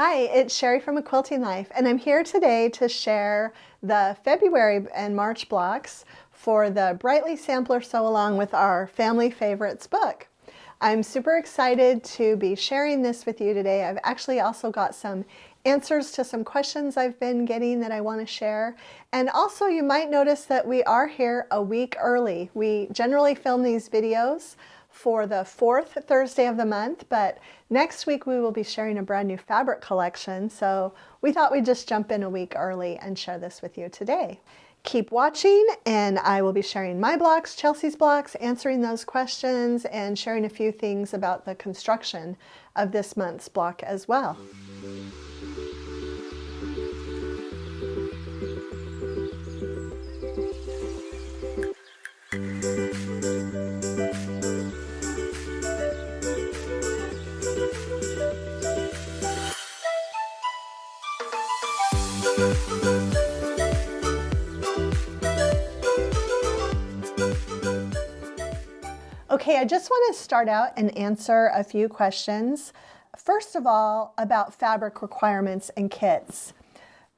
Hi, it's Sherri from A Quilting Life, and I'm here today to share the February and March blocks for the Brightly Sampler Sew Along with our Family Favorites book. I'm super excited to be sharing this with you today. I've actually also got some answers to some questions I've been getting that I want to share. And also you might notice that we are here a week early. We generally film these videos for the fourth Thursday of the month, but next week we will be sharing a brand new fabric collection, so we thought we'd just jump in a week early and share this with you today. Keep watching, and I will be sharing my blocks, Chelsea's blocks, answering those questions, and sharing a few things about the construction of this month's block as well. Okay, I just want to start out and answer a few questions. First of all, about fabric requirements and kits.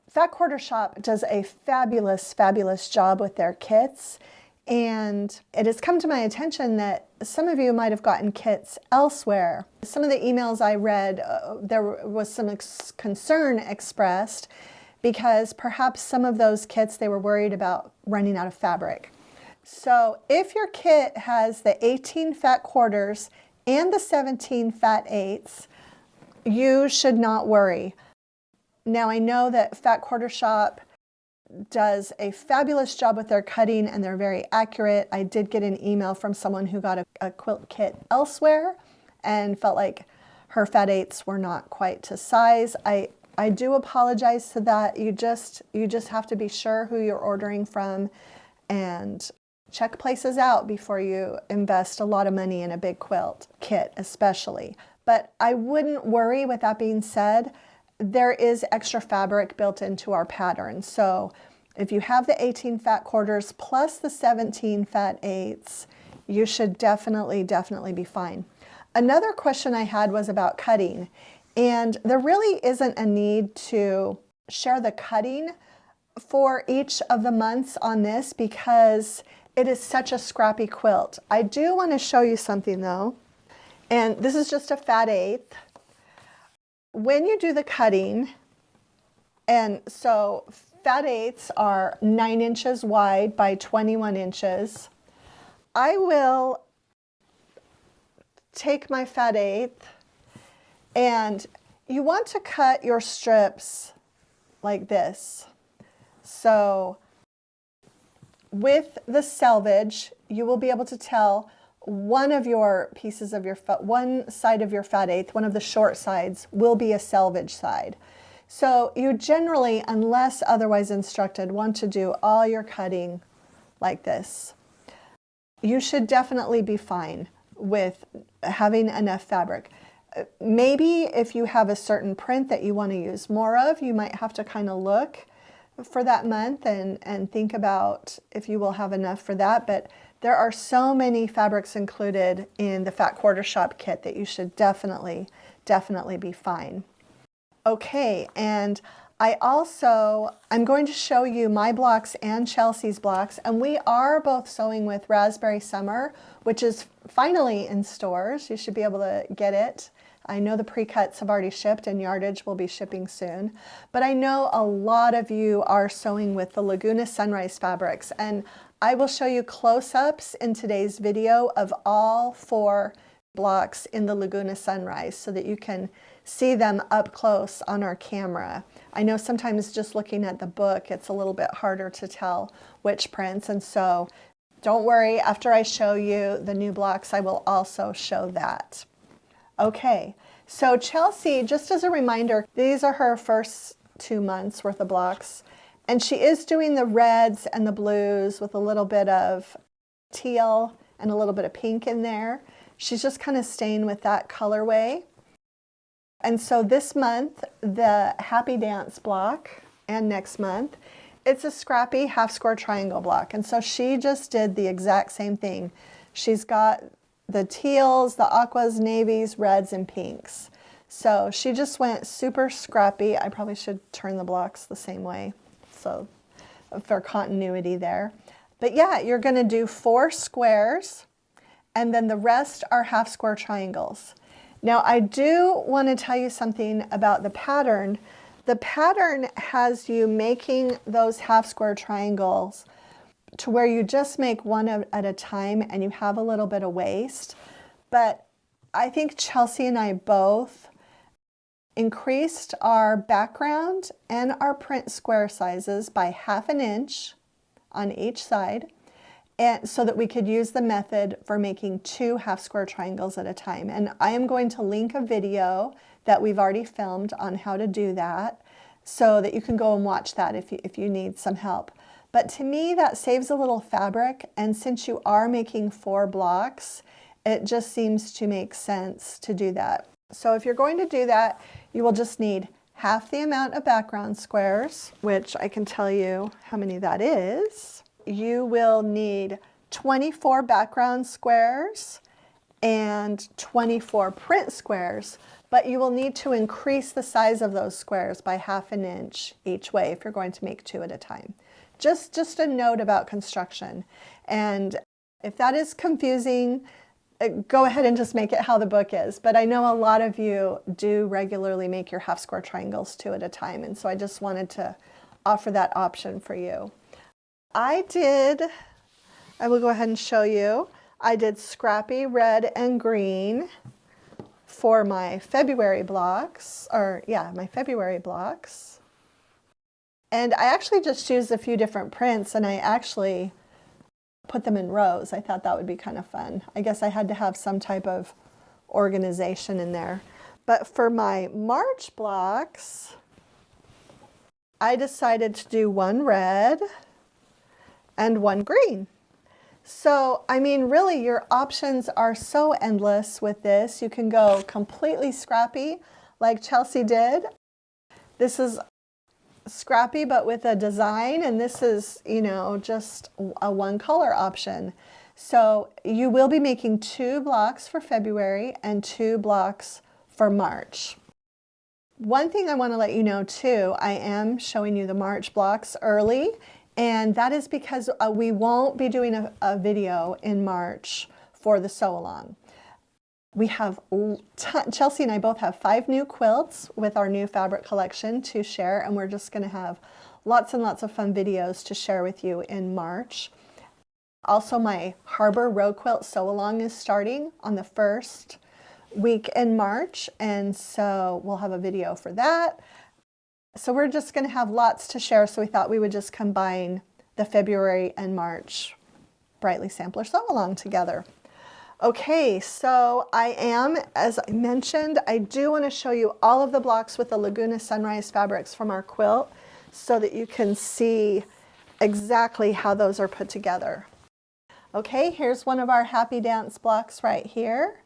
Fat Quarter Shop does a fabulous job with their kits, and it has come to my attention that some of you might have gotten kits elsewhere. Some of the emails I read, there was some concern expressed because perhaps some of those kits they were worried about running out of fabric. So if your kit has the 18 fat quarters and the 17 fat eighths, you should not worry. Now I know that Fat Quarter Shop does a fabulous job with their cutting and they're very accurate. I did get an email from someone who got a quilt kit elsewhere and felt like her fat eighths were not quite to size. I do apologize to that. You just have to be sure who you're ordering from and check places out before you invest a lot of money in a big quilt kit especially. But I wouldn't worry. With that being said, there is extra fabric built into our pattern. So if you have the 18 fat quarters plus the 17 fat eighths, you should definitely be fine. Another question I had was about cutting, and there really isn't a need to share the cutting for each of the months on this because it is such a scrappy quilt. I do want to show you something though, and this is just a fat eighth. When you do the cutting, and so fat eighths are 9 inches wide by 21 inches, I will take my fat eighth, and you want to cut your strips like this. So with the selvage, you will be able to tell one of your pieces of your one side of your fat eighth, one of the short sides, will be a selvage side. So you generally, unless otherwise instructed, want to do all your cutting like this. You should definitely be fine with having enough fabric. Maybe if you have a certain print that you want to use more of, you might have to kind of look for that month and think about if you will have enough for that. But there are so many fabrics included in the Fat Quarter Shop kit that you should definitely be fine. Okay, and I'm going to show you my blocks and Chelsea's blocks, and we are both sewing with Raspberry Summer, which is finally in stores. You should be able to get it. I know the pre-cuts have already shipped and yardage will be shipping soon, but I know a lot of you are sewing with the Laguna Sunrise fabrics, and I will show you close-ups in today's video of all 4 blocks in the Laguna Sunrise so that you can see them up close on our camera. I know sometimes just looking at the book it's a little bit harder to tell which prints, and so don't worry, after I show you the new blocks I will also show that. Okay, so Chelsi, just as a reminder, these are her first 2 months worth of blocks, and she is doing the reds and the blues with a little bit of teal and a little bit of pink in there. She's just kind of staying with that colorway. And so this month, the Happy Dance block, and next month, it's a Scrappy half square triangle block. And so she just did the exact same thing. She's got the teals, the aquas, navies, reds, and pinks. So she just went super scrappy. I probably should turn the blocks the same way, so for continuity there. But yeah, you're going to do 4 squares, and then the rest are half square triangles. Now I do want to tell you something about the pattern. The pattern has you making those half square triangles to where you just make one at a time and you have a little bit of waste. But I think Chelsi and I both increased our background and our print square sizes by 1/2 inch on each side, and so that we could use the method for making 2 half square triangles at a time. And I am going to link a video that we've already filmed on how to do that, so that you can go and watch that if you need some help. But to me, that saves a little fabric, and since you are making 4 blocks, it just seems to make sense to do that. So if you're going to do that, you will just need half the amount of background squares, which I can tell you how many that is. You will need 24 background squares and 24 print squares, but you will need to increase the size of those squares by 1/2 inch each way if you're going to make 2 at a time. Just a note about construction. And if that is confusing, go ahead and just make it how the book is. But I know a lot of you do regularly make your half square triangles 2 at a time, and so I just wanted to offer that option for you. I will go ahead and show you. I did Scrappy red and green for my February blocks, my February blocks. And I actually just used a few different prints, and I actually put them in rows. I thought that would be kind of fun. I guess I had to have some type of organization in there. But for my March blocks, I decided to do 1 red and 1 green. So, I mean, really your options are so endless with this. You can go completely scrappy like Chelsi did. This is scrappy but with a design, and this is, you know, just a 1 color option. So you will be making 2 blocks for February and 2 blocks for March. One thing I want to let you know too, I am showing you the March blocks early, and that is because we won't be doing a video in March for the sew along. We have, Chelsi and I both have 5 new quilts with our new fabric collection to share, and we're just going to have lots and lots of fun videos to share with you in March. Also, my Harbor Row Quilt sew along is starting on the 1st week in March, and so we'll have a video for that. So we're just going to have lots to share, so we thought we would just combine the February and March Brightly Sampler sew along together. Okay, so as I mentioned, I do want to show you all of the blocks with the Laguna Sunrise fabrics from our quilt so that you can see exactly how those are put together. Okay, here's one of our Happy Dance blocks right here.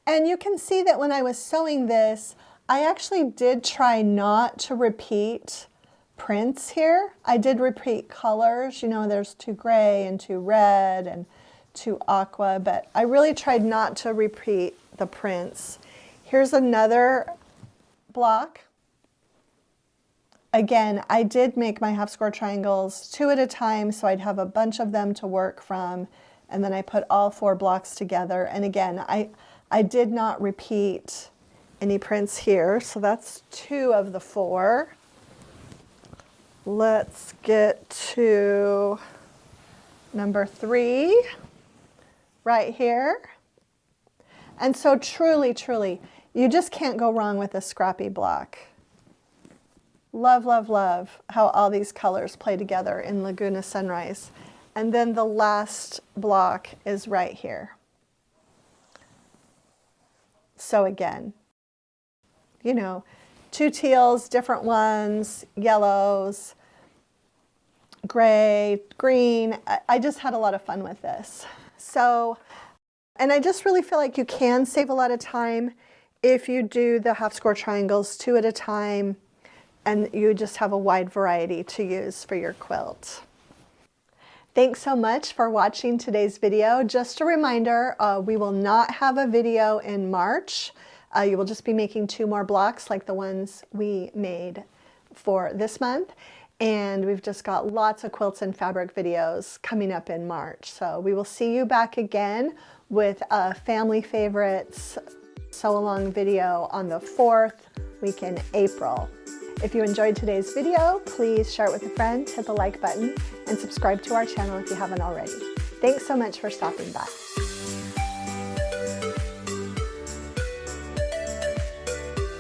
And you can see that when I was sewing this, I actually did try not to repeat prints here. I did repeat colors, you know, there's 2 gray and 2 red and 2 aqua, but I really tried not to repeat the prints. Here's another block. Again, I did make my half square triangles 2 at a time, so I'd have a bunch of them to work from, and then I put all 4 blocks together. And again, I did not repeat any prints here, so that's 2 of the 4. Let's get to number 3. Right here. And so truly, truly, you just can't go wrong with a Scrappy block. Love, love, love how all these colors play together in Laguna Sunrise. And then the last block is right here. So again, you know, 2 teals, different ones, yellows, gray, green. I just had a lot of fun with this. So, and I just really feel like you can save a lot of time if you do the half square triangles 2 at a time, and you just have a wide variety to use for your quilt. Thanks so much for watching today's video. Just a reminder, we will not have a video in March. You will just be making 2 more blocks like the ones we made for this month. And we've just got lots of quilts and fabric videos coming up in March. So we will see you back again with a family favorites sew along video on the 4th week in April. If you enjoyed today's video, please share it with a friend, hit the like button, and subscribe to our channel if you haven't already. Thanks so much for stopping by.